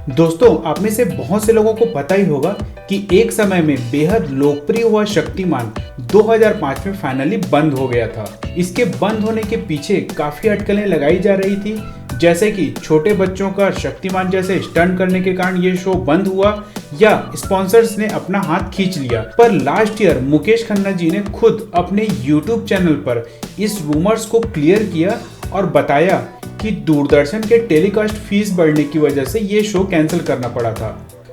दोस्तों, आप में से बहुत से लोगों को पता ही होगा कि एक समय में बेहद लोकप्रिय हुआ शक्तिमान 2005 में फाइनली बंद हो गया था। इसके बंद होने के पीछे काफी अटकलें लगाई जा रही थी, जैसे कि छोटे बच्चों का शक्तिमान जैसे स्टंट करने के कारण ये शो बंद हुआ या स्पॉन्सर्स ने अपना हाथ खींच लिया। पर लास्ट ईयर मुकेश खन्ना जी ने खुद अपने यूट्यूब चैनल पर इस रूमर्स को क्लियर किया और बताया कि दूरदर्शन के टेलीकास्ट फीस बढ़ने की वजह से ये शो कैंसिल करना पड़ा था।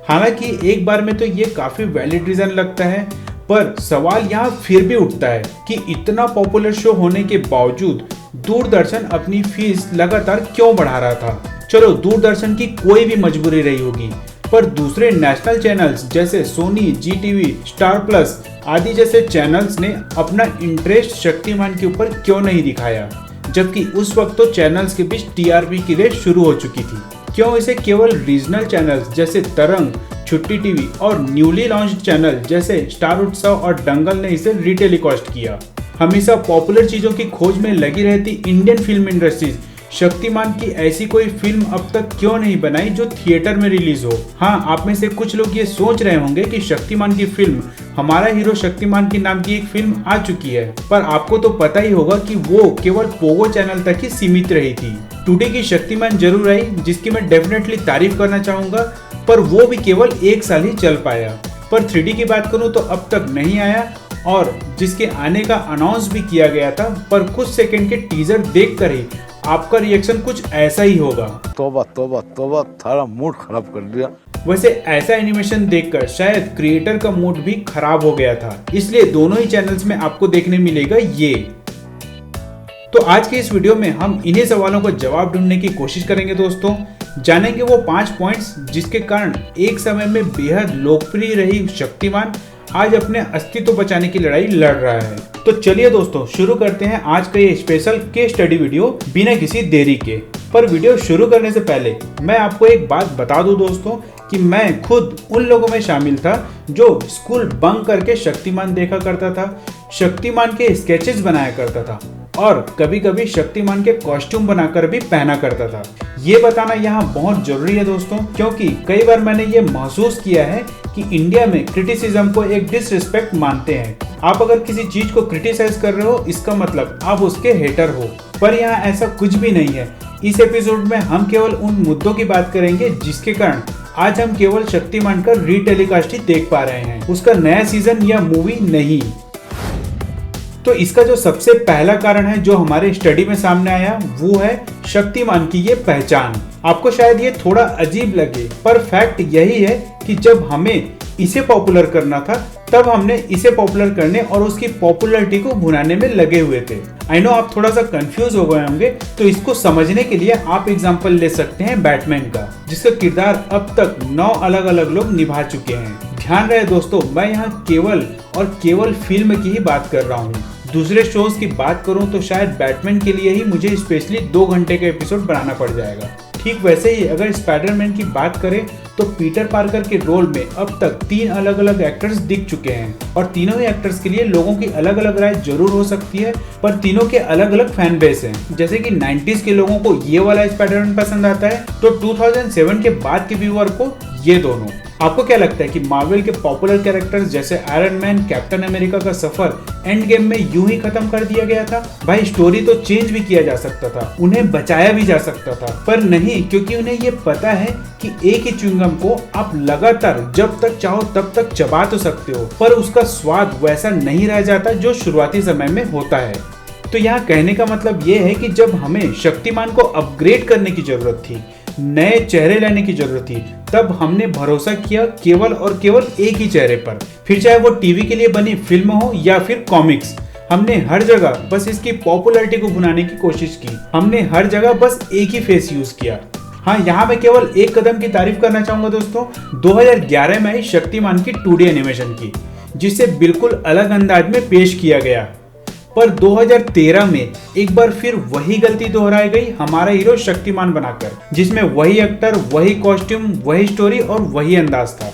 हालांकि एक बार में तो ये काफी वैलिड रीजन लगता है, पर सवाल यहाँ फिर भी उठता है कि इतना पॉपुलर शो होने के बावजूद दूरदर्शन अपनी फीस लगातार क्यों बढ़ा रहा था। चलो, दूरदर्शन की कोई भी मजबूरी रही होगी, पर दूसरे नेशनल चैनल्स जैसे सोनी, जी टीवी, स्टार प्लस आदि जैसे चैनल्स ने अपना इंटरेस्ट शक्तिमान के ऊपर क्यों नहीं दिखाया, जबकि उस वक्त तो चैनल्स के बीच टीआरपी की रेस शुरू हो चुकी थी। क्यों इसे केवल रीजनल चैनल्स जैसे तरंग, छुट्टी टीवी और न्यूली लॉन्च्ड चैनल जैसे स्टार उत्सव और दंगल ने इसे रीटेलीकास्ट किया। हमेशा पॉपुलर चीजों की खोज में लगी रहती इंडियन फिल्म इंडस्ट्रीज शक्तिमान की ऐसी कोई फिल्म अब तक क्यों नहीं बनाई जो थिएटर में रिलीज हो। हाँ, आप में से कुछ लोग ये सोच रहे होंगे कि शक्तिमान की फिल्म हमारा हीरो शक्तिमान की नाम की एक फिल्म आ चुकी है, पर आपको तो पता ही होगा कि वो केवल पोगो चैनल तक ही सीमित रही थी। टूडे की शक्तिमान जरूर आई, जिसकी मैं डेफिनेटली तारीफ करना चाहूंगा, पर वो भी केवल एक साल ही चल पाया। पर 3D की बात करूं तो अब तक नहीं आया, और जिसके आने का अनाउंस भी किया गया था, पर कुछ सेकंड के टीजर देखकर ही आपका रिएक्शन कुछ ऐसा ही होगा। तौबा तौबा तौबा, थारा मूड खराब कर दिया। वैसे ऐसा एनिमेशन देखकर शायद क्रिएटर का मूड भी खराब हो गया था, इसलिए दोनों ही चैनल्स में आपको देखने मिलेगा ये। तो आज के इस वीडियो में हम इन्हीं सवालों का जवाब ढूंढने की कोशिश करेंगे दोस्तों। जानेंगे वो 5 पॉइंट्स जिसके कारण एक समय में बेहद लोकप्रिय रही शक्तिमान आज अपने अस्तित्व बचाने की लड़ाई लड़ रहा है। तो चलिए दोस्तों, शुरू करते हैं आज का ये स्पेशल केस स्टडी वीडियो बिना किसी देरी के। पर वीडियो शुरू करने से पहले मैं आपको एक बात बता दूं दोस्तों कि मैं खुद उन लोगों में शामिल था जो स्कूल बंक करके शक्तिमान देखा करता था, शक्तिमान के स्केचेस बनाया करता था और कभी कभी शक्तिमान के कॉस्ट्यूम बनाकर भी पहना करता था। ये बताना यहाँ बहुत जरूरी है दोस्तों, क्योंकि कई बार मैंने ये महसूस किया है कि इंडिया में क्रिटिसिज्म को एक डिसरिस्पेक्ट मानते हैं। आप अगर किसी चीज को क्रिटिसाइज कर रहे हो, इसका मतलब आप उसके हेटर हो, पर यहाँ ऐसा कुछ भी नहीं है। इस एपिसोड में हम केवल उन मुद्दों की बात करेंगे जिसके कारण आज हम केवल शक्तिमान का रीटेलीकास्ट ही देख पा रहे हैं, उसका नया सीजन या मूवी नहीं। तो इसका जो सबसे पहला कारण है जो हमारे स्टडी में सामने आया, वो है शक्तिमान की ये पहचान। आपको शायद ये थोड़ा अजीब लगे, पर फैक्ट यही है कि जब हमें इसे पॉपुलर करना था, तब हमने इसे पॉपुलर करने और उसकी पॉपुलैरिटी को भुनाने में लगे हुए थे। आई नो आप थोड़ा सा कंफ्यूज हो गए होंगे, तो इसको समझने के लिए आप एग्जांपल ले सकते हैं बैटमैन का, जिसका किरदार अब तक 9 अलग अलग लोग निभा चुके हैं। ध्यान रहे दोस्तों, मैं यहाँ केवल और केवल फिल्म की ही बात कर रहा हूँ। दूसरे शोज की बात करूं तो शायद बैटमैन के लिए ही मुझे स्पेशली 2 घंटे का एपिसोड बनाना पड़ जाएगा। ठीक वैसे ही अगर स्पाइडरमैन की बात करें तो पीटर पार्कर के रोल में अब तक 3 अलग अलग एक्टर्स दिख चुके हैं, और तीनों ही एक्टर्स के लिए लोगों की अलग अलग राय जरूर हो सकती है, पर तीनों के अलग अलग फैन बेस हैं। जैसे कि 90s के लोगों को ये वाला स्पाइडरमैन पसंद आता है, तो 2007 के बाद के व्यूअर को ये दोनों। आपको क्या लगता है कि मार्वल के पॉपुलर कैरेक्टर्स जैसे आयरन मैन, कैप्टन अमेरिका का सफर एंड गेम में यूं ही खत्म कर दिया गया था? भाई, स्टोरी तो चेंज भी किया जा सकता था, उन्हें बचाया भी जा सकता था, पर नहीं, क्योंकि उन्हें ये पता है कि एक ही च्युइंगम को आप लगातार जब तक चाहो तब तक चबा तो सकते हो, पर उसका स्वाद वैसा नहीं रह जाता जो शुरुआती समय में होता है। तो यहाँ कहने का मतलब ये है कि जब हमें शक्तिमान को अपग्रेड करने की जरूरत थी, नए चेहरे लाने की जरूरत थी, तब हमने भरोसा किया केवल और केवल एक ही चेहरे पर। फिर चाहे वो टीवी के लिए बनी फिल्म हो या फिर कॉमिक्स, हमने हर जगह बस इसकी पॉपुलैरिटी को भुनाने की कोशिश की। हमने हर जगह बस एक ही फेस यूज किया। हाँ, यहाँ मैं केवल एक कदम की तारीफ करना चाहूंगा दोस्तों, 2011 में आई शक्तिमान की 2D एनिमेशन की, जिसे बिल्कुल अलग अंदाज में पेश किया गया। पर 2013 में एक बार फिर वही गलती दोहराई गई हमारा हीरो शक्तिमान बनाकर, जिसमें वही एक्टर, वही कॉस्ट्यूम, वही स्टोरी और वही अंदाज था।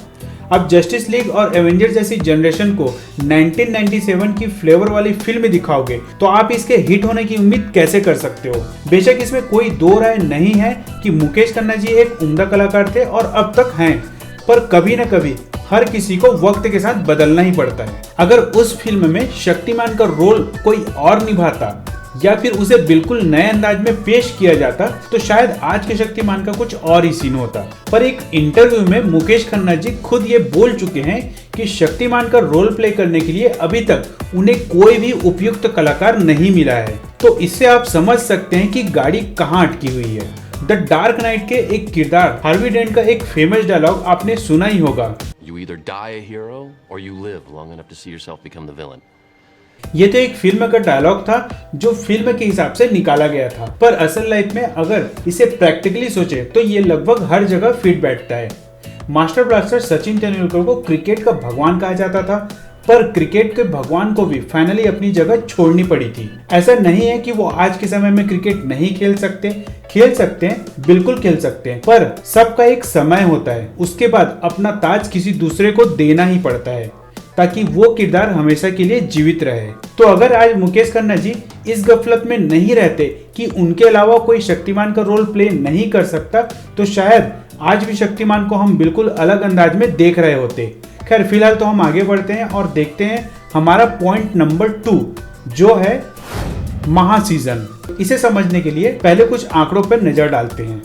अब जस्टिस लीग और एवेंजर्स जैसी जनरेशन को 1997 की फ्लेवर वाली फिल्म दिखाओगे तो आप इसके हिट होने की उम्मीद कैसे कर सकते हो। बेशक इसमें कोई दो राय नहीं है कि मुकेश खन्ना जी एक उम्दा कलाकार थे और अब तक हैं, पर कभी न कभी हर किसी को वक्त के साथ बदलना ही पड़ता है। अगर उस फिल्म में शक्तिमान का रोल कोई और निभाता या फिर उसे बिल्कुल नए अंदाज में पेश किया जाता तो शायद आज के शक्तिमान का कुछ और ही सीन होता। पर एक इंटरव्यू में मुकेश खन्ना जी खुद ये बोल चुके हैं कि शक्तिमान का रोल प्ले करने के लिए अभी तक उन्हें कोई भी उपयुक्त कलाकार नहीं मिला है। तो इससे आप समझ सकते हैं कि गाड़ी कहाँ अटकी हुई है। द डार्क नाइट के एक किरदार हार्वी डेंट का एक फेमस डायलॉग आपने सुना ही होगा, You either die a hero or you live long enough to see yourself become the villain. ये तो एक फिल्म का डायलॉग था जो फिल्म के हिसाब से निकाला गया था, पर असल लाइफ में अगर इसे प्रैक्टिकली सोचे तो ये लगभग हर जगह फिट बैठता है। मास्टर ब्लास्टर सचिन तेंदुलकर को क्रिकेट का भगवान कहा जाता था, पर क्रिकेट के भगवान को भी फाइनली अपनी जगह छोड़नी पड़ी थी। ऐसा नहीं है कि वो आज के समय में क्रिकेट नहीं खेल सकते हैं, बिल्कुल खेल सकते हैं, पर सबका एक समय होता है। उसके बाद अपना ताज किसी दूसरे को देना ही पड़ता है ताकि वो किरदार हमेशा के लिए जीवित रहे। तो अगर आज मुकेश खन्ना जी इस गफलत में नहीं रहते कि उनके अलावा कोई शक्तिमान का रोल प्ले नहीं कर सकता तो शायद आज भी शक्तिमान को हम बिल्कुल अलग अंदाज में देख रहे होते। खैर फिलहाल तो हम आगे बढ़ते हैं और देखते हैं हमारा पॉइंट नंबर 2 जो है महा सीजन। इसे समझने के लिए पहले कुछ आंकड़ों पर नजर डालते हैं।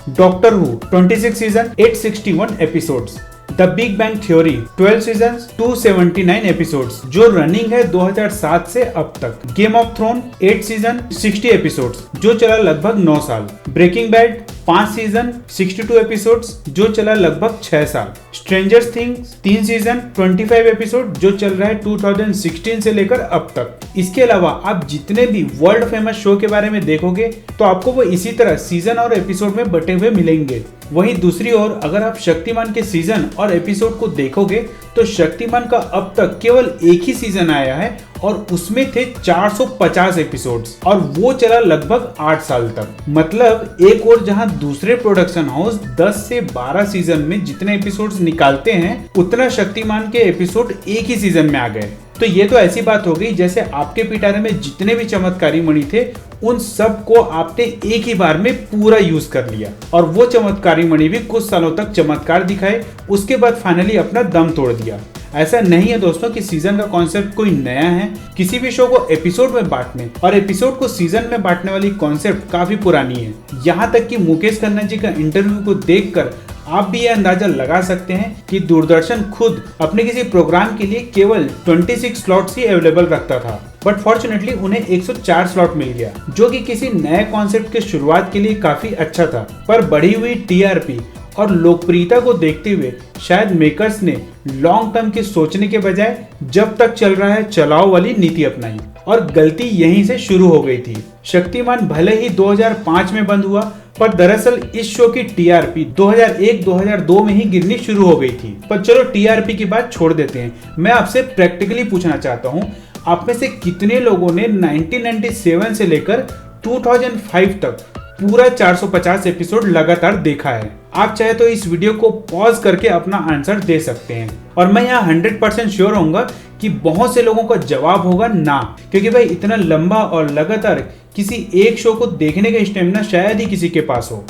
Doctor who 26 season 861 episodes, the big bang theory 12 season 279 episodes जो रनिंग है 2007 से अब तक। Game of throne 8 season 60 episodes जो चला लगभग 9 साल। ब्रेकिंग बैड 5 सीजन 62 एपिसोड्स जो चला लगभग 6 साल। स्ट्रेंजर्स थिंग्स 3 सीजन 25 एपिसोड जो चल रहा है 2016 से लेकर अब तक। इसके अलावा आप जितने भी वर्ल्ड फेमस शो के बारे में देखोगे तो आपको वो इसी तरह सीजन और एपिसोड में बटे हुए मिलेंगे। वहीं दूसरी ओर अगर आप शक्तिमान के सीजन और एपिसोड को देखोगे तो शक्तिमान का अब तक केवल एक ही सीजन आया है और उसमें थे 450 एपिसोड्स और वो चला लगभग 8 साल तक। मतलब एक और जहां दूसरे प्रोडक्शन हाउस 10 से 12 सीजन में जितने एपिसोड्स निकालते हैं उतना शक्तिमान के एपिसोड एक ही सीजन में आ गए। तो ये तो ऐसी बात हो गई जैसे आपके पिटारे में जितने भी चमत्कारी मणि थे उन सब को आपने एक ही बार में पूरा यूज कर लिया और वो चमत्कारी मणि भी कुछ सालों तक चमत्कार दिखाए, उसके बाद फाइनली अपना दम तोड़ दिया। ऐसा नहीं है दोस्तों कि सीजन का कॉन्सेप्ट कोई नया है। किसी भी शो को एपिसोड में बांटने और एपिसोड को सीजन में बांटने वाली कॉन्सेप्ट काफी पुरानी है। यहाँ तक कि मुकेश खन्ना जी का इंटरव्यू को देखकर आप भी ये अंदाजा लगा सकते हैं कि दूरदर्शन खुद अपने किसी प्रोग्राम के लिए केवल 26 स्लॉट्स ही अवेलेबल रखता था, बट फॉर्चुनेटली उन्हें 104 स्लॉट मिल गया जो कि किसी नए कॉन्सेप्ट के शुरुआत के लिए काफी अच्छा था। पर बढ़ी हुई टीआरपी और लोकप्रियता को देखते हुए शायद मेकर्स ने लॉन्ग टर्म के सोचने के बजाय जब तक चल रहा है चलाओ वाली नीति अपनाई और गलती यहीं से शुरू हो गई थी। शक्तिमान भले ही 2005 में बंद हुआ पर दरअसल इस शो की टीआरपी 2001-2002 में ही गिरनी शुरू हो गई थी। पर चलो टीआरपी की बात छोड़ देते हैं। मैं आपसे प्रैक्टिकली पूछना चाहता हूँ, आप में से कितने लोगों ने 1997 से लेकर 2005 तक पूरा 450 एपिसोड लगातार देखा है? आप चाहे तो इस वीडियो को पॉज करके अपना आंसर दे सकते हैं और मैं यहाँ 100% श्योर होऊंगा कि बहुत से लोगों का जवाब होगा ना, क्योंकि भाई इतना लंबा और लगातार किसी एक शो को देखने का स्टेमिना शायद ही किसी के पास हो।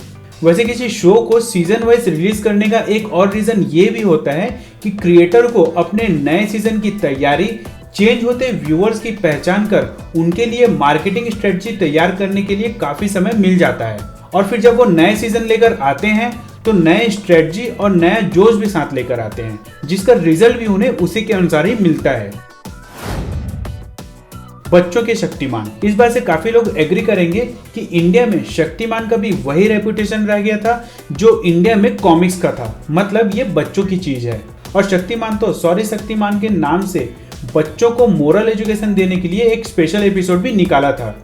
वैसे किसी शो को सीजन वाइज रिलीज करने का एक और रीजन ये भी होता है कि क्रिएटर को अपने नए सीजन की तैयारी, चेंज होते व्यूअर्स की पहचान कर उनके लिए मार्केटिंग स्ट्रेटजी तैयार करने के लिए काफी समय मिल जाता है और फिर जब वो नए सीजन लेकर आते हैं तो नए स्ट्रेटजी और नया जोश भी साथ लेकर आते हैं, जिसका रिजल्ट भी उन्हें उसी के अनुसार ही मिलता है। बच्चों के शक्तिमान, इस बात से काफी लोग एग्री करेंगे कि इंडिया में शक्तिमान का भी वही रेपुटेशन रह गया था जो इंडिया में कॉमिक्स का था, मतलब ये बच्चों की चीज है। और शक्तिमान तो सॉरी शक्तिमान के नाम से बच्चों को मोरल एजुकेशन देने के लिए एक स्पेशल एपिसोड भी निकाला था,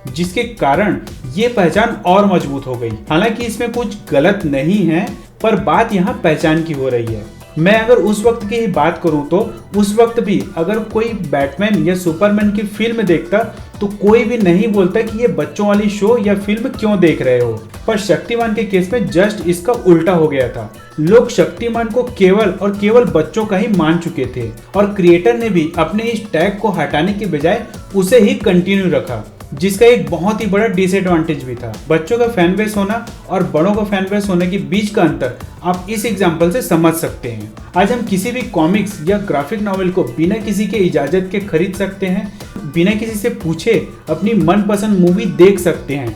जिसके कारण ये पहचान और मजबूत हो गई। हालांकि इसमें कुछ गलत नहीं है, पर बात यहाँ पहचान की हो रही है। मैं अगर उस वक्त की ही बात करूं तो उस वक्त भी अगर कोई बैटमैन या सुपरमैन की फिल्म देखता तो कोई भी नहीं बोलता कि ये बच्चों वाली शो या फिल्म क्यों देख रहे हो। पर शक्तिमान के केस में जस्ट इसका उल्टा हो गया था। लोग शक्तिमान को केवल और केवल बच्चों का ही मान चुके थे और क्रिएटर ने भी अपने इस टैग को हटाने के बजाय उसे ही कंटिन्यू रखा, जिसका एक बहुत ही बड़ा डिसएडवांटेज भी था। बच्चों का फैन बेस होना और बड़ों का फैन बेस होने के बीच का अंतर आप इस एग्जांपल से समझ सकते हैं। आज हम किसी भी कॉमिक्स या ग्राफिक नॉवेल को बिना किसी के इजाजत के खरीद सकते हैं, बिना किसी से पूछे अपनी मनपसंद मूवी देख सकते हैं,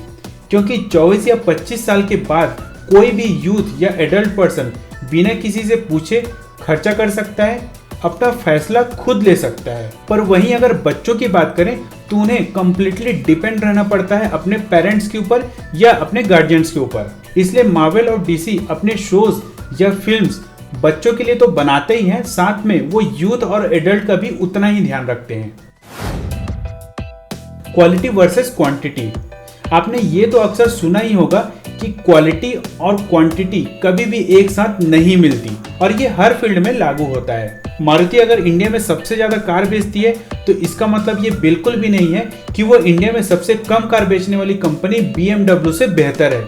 क्योंकि 24 या 25 साल के बाद कोई भी यूथ या एडल्ट पर्सन बिना किसी से पूछे खर्चा कर सकता है, अपना फैसला खुद ले सकता है। पर वहीं अगर बच्चों की बात करें तो उन्हें कम्प्लीटली डिपेंड रहना पड़ता है अपने पेरेंट्स के ऊपर या अपने गार्जियंस के ऊपर। इसलिए मार्वल और डीसी अपने शोज या फिल्म्स बच्चों के लिए तो बनाते ही हैं, साथ में वो यूथ और एडल्ट का भी उतना ही ध्यान रखते हैं। Quality versus quantity. आपने ये तो अक्सर सुना ही होगा कि क्वालिटी और क्वांटिटी कभी भी एक साथ नहीं मिलती, और ये हर फील्ड में लागू होता है। मारुति अगर इंडिया में सबसे ज्यादा कार बेचती है तो इसका मतलब ये बिल्कुल भी नहीं है कि वो इंडिया में सबसे कम कार बेचने वाली कंपनी BMW से बेहतर है,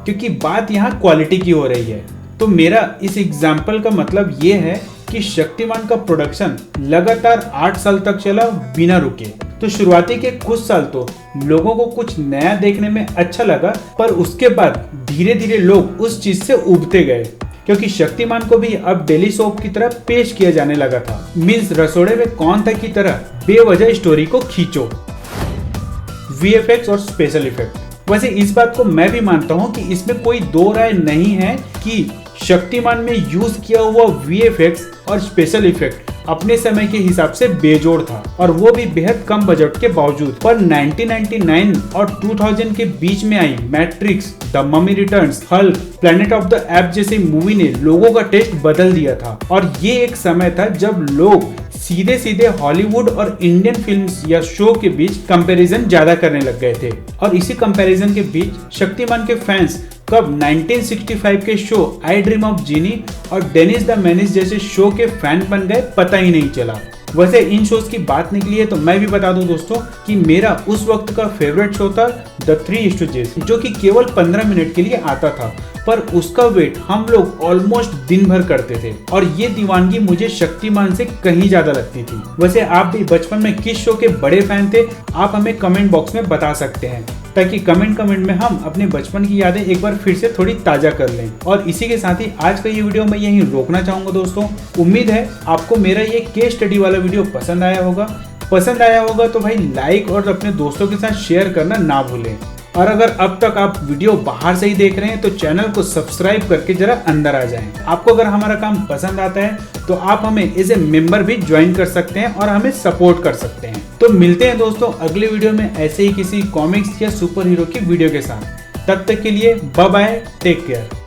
क्योंकि बात यहाँ क्वालिटी की हो रही है। तो मेरा इस एग्जाम्पल का मतलब ये है कि शक्तिमान का प्रोडक्शन लगातार 8 साल तक चला बिना रुके। तो शुरुआती के कुछ साल तो लोगों को कुछ नया देखने में अच्छा लगा, पर उसके बाद धीरे धीरे लोग उस चीज से उबते गए, क्योंकि शक्तिमान को भी अब डेली सोप की तरह पेश किया जाने लगा था। मींस रसोड़े में कौन था की तरह बेवजह स्टोरी को खींचो। VFX और स्पेशल इफेक्ट। वैसे इस बात को मैं भी मानता हूँ कि इसमें कोई दो राय नहीं है कि शक्तिमान में यूज किया हुआ VFX और स्पेशल इफेक्ट अपने समय के हिसाब से बेजोड़ था, और वो भी बेहद कम बजट के बावजूद। पर 1999 और 2000 के बीच में आई Matrix, the Mummy Returns, Hulk, Planet of the Apes जैसी मूवी ने लोगों का टेस्ट बदल दिया था। और ये एक समय था जब लोग सीधे सीधे हॉलीवुड और इंडियन फिल्म्स या शो के बीच कंपैरिजन ज्यादा करने लग गए थे। और इसी कंपैरिजन के बीच शक्तिमान के फैंस कब 1965 के शो आई ड्रीम ऑफ जीनी और डेनिस द मेनिस जैसे शो के फैन बन गए पता ही नहीं चला। वैसे इन शोज की बात निकली है तो मैं भी बता दूं दोस्तों कि मेरा उस वक्त का फेवरेट शो था द थ्री इस्टूजेस, जो कि केवल 15 मिनट के लिए आता था, पर उसका वेट हम लोग ऑलमोस्ट दिन भर करते थे, और ये दीवानगी मुझे शक्तिमान से कहीं ज्यादा लगती थी। वैसे आप भी बचपन में किस शो के बड़े फैन थे, आप हमें कमेंट बॉक्स में बता सकते हैं, ताकि कमेंट में हम अपने बचपन की यादें एक बार फिर से थोड़ी ताजा कर लें। और इसी के साथ ही आज का ये वीडियो मैं यहीं रोकना चाहूंगा दोस्तों। उम्मीद है आपको मेरा ये केस स्टडी वाला वीडियो पसंद आया होगा तो भाई लाइक और अपने दोस्तों के साथ शेयर करना ना भूलें। और अगर अब तक आप वीडियो बाहर से ही देख रहे हैं तो चैनल को सब्सक्राइब करके जरा अंदर आ जाएं। आपको अगर हमारा काम पसंद आता है तो आप हमें एज ए मेंबर भी ज्वाइन कर सकते हैं और हमें सपोर्ट कर सकते हैं। तो मिलते हैं दोस्तों अगले वीडियो में ऐसे ही किसी कॉमिक्स या सुपर हीरो की वीडियो के साथ। तब तक के लिए बाय बाय, टेक केयर।